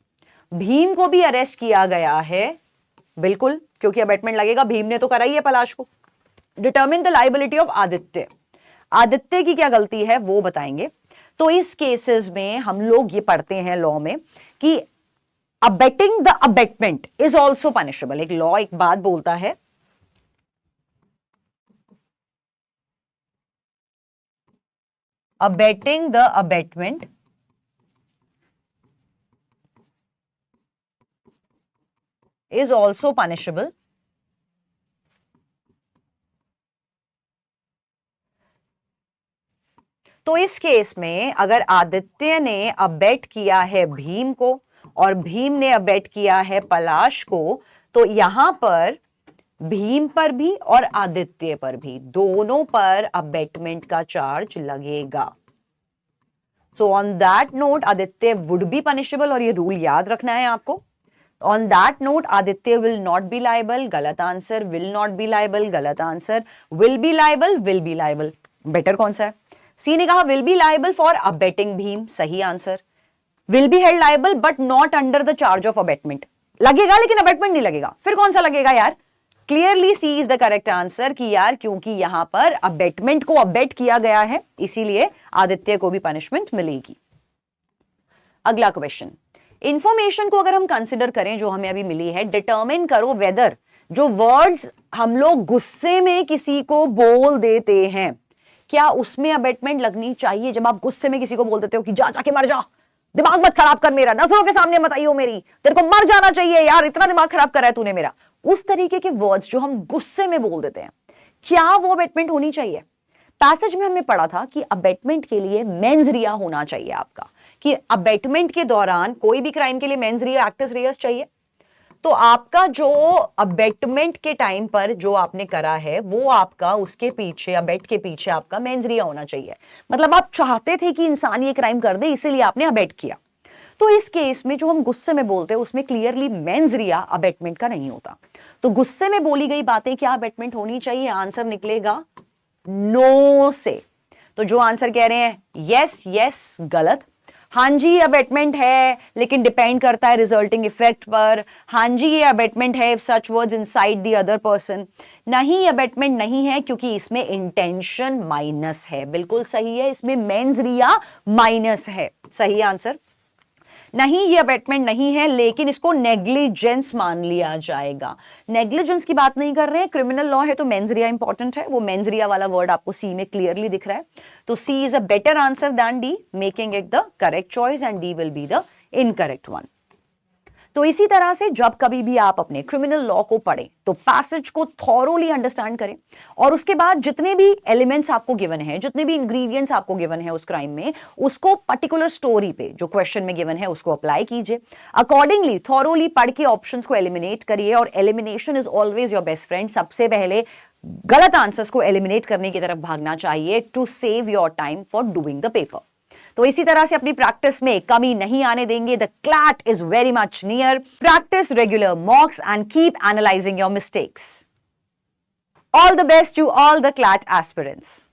S1: Bhim को भी अरेस्ट किया गया है, बिल्कुल, क्योंकि अबेटमेंट लगेगा, भीम ने तो करा ही है पलाश को। Determine the liability of Aditya. Aditya की क्या गलती है वो बताएंगे। तो इस केसेस में हम लोग ये पढ़ते हैं लॉ में कि abetting the abetment is also punishable. एक लॉ एक बात बोलता है, abetting the abetment is also punishable. तो इस केस में अगर आदित्य ने अबेट किया है भीम को और भीम ने अबेट किया है पलाश को, तो यहां पर भीम पर भी और आदित्य पर भी दोनों पर अबेटमेंट का चार्ज लगेगा. So on that note Aditya would be punishable, और ये रूल याद रखना है आपको. On that note Aditya will not be liable, गलत answer. Will not be liable, गलत answer. Will be liable, will be liable. Better कौन सा है? सी ने कहा will be liable for abetting Bhim, सही answer. Will be held liable but not under the charge of abetment, लगेगा लेकिन अबेटमेंट नहीं लगेगा. फिर कौन सा लगेगा यार? Clearly see is the correct answer कि यार क्योंकि यहां पर अबेटमेंट को अबेट किया गया है, इसीलिए आदित्य को भी पनिशमेंट मिलेगी. अगला क्वेश्चन, इंफॉर्मेशन को अगर हम कंसिडर करें जो हमें अभी मिली है, डिटरमिन करो वेदर जो वर्ड्स हम लोग गुस्से में किसी को बोल देते हैं, क्या उसमें अबेटमेंट लगनी चाहिए? जब आप गुस्से में किसी को बोल देते हो कि जा जाके मर जा, दिमाग मत खराब कर मेरा, नजरों के सामने मत आइयो मेरी, तेरे को मर जाना चाहिए यार, इतना दिमाग खराब करा है तूने मेरा, उस तरीके के वर्ड्स जो हम गुस्से में बोल देते हैं, क्या वो अबेटमेंट होनी चाहिए? पैसेज में हमने पढ़ा था कि अबेटमेंट के लिए मेंस रिया होना चाहिए आपका, कि अबेटमेंट के दौरान कोई भी क्राइम के लिए मेंस रिया एक्टस रियस चाहिए. तो आपका जो अबेटमेंट के टाइम पर जो आपने करा है वो आपका उसके पीछे, अबेट के पीछे आपका मेंस रिया होना चाहिए. मतलब आप चाहते थे कि इंसान ये क्राइम कर दे, इसीलिए आपने अबेट किया. तो इस केस में जो हम गुस्से में बोलते हैं उसमें क्लियरली मेंस रिया अबेटमेंट का नहीं होता. तो गुस्से में बोली गई बातें क्या अबेटमेंट होनी चाहिए? आंसर निकलेगा नो से. तो जो आंसर कह रहे हैं यस यस, गलत. हाँ जी ये अबेटमेंट है लेकिन डिपेंड करता है रिजल्टिंग इफेक्ट पर. हाँ जी ये अबेटमेंट है if such words inside the other person. नहीं अबेटमेंट नहीं है क्योंकि इसमें इंटेंशन माइनस है. बिल्कुल सही है, इसमें मेंस रिया माइनस है, सही आंसर. नहीं ये अबेटमेंट नहीं है लेकिन इसको नेग्लिजेंस मान लिया जाएगा. नेग्लिजेंस की बात नहीं कर रहे हैं, क्रिमिनल लॉ है तो मेंस रिया इंपॉर्टेंट है. वो मेंस रिया वाला वर्ड आपको सी में क्लियरली दिख रहा है. तो C is a better answer than D, making it the correct choice and D will be the incorrect one. तो इसी तरह से जब कभी भी आप अपने क्रिमिनल लॉ को पढ़ें तो पैसेज को थॉरोली अंडरस्टैंड करें और उसके बाद जितने भी एलिमेंट्स आपको गिवन है, जितने भी इंग्रेडिएंट्स आपको गिवन है उस क्राइम में, उसको पर्टिकुलर स्टोरी पे जो क्वेश्चन में गिवन है उसको अप्लाई कीजिए. अकॉर्डिंगली थॉरोली पढ़ के ऑप्शंस को एलिमिनेट करिए, और elimination is always your best friend. सबसे पहले गलत आंसर्स को एलिमिनेट करने की तरफ भागना चाहिए to save your time for doing the paper. तो इसी तरह से अपनी प्रैक्टिस में कमी नहीं आने देंगे. The CLAT is very much near. Practice regular mocks and keep analysing your mistakes. All the best to all the CLAT aspirants.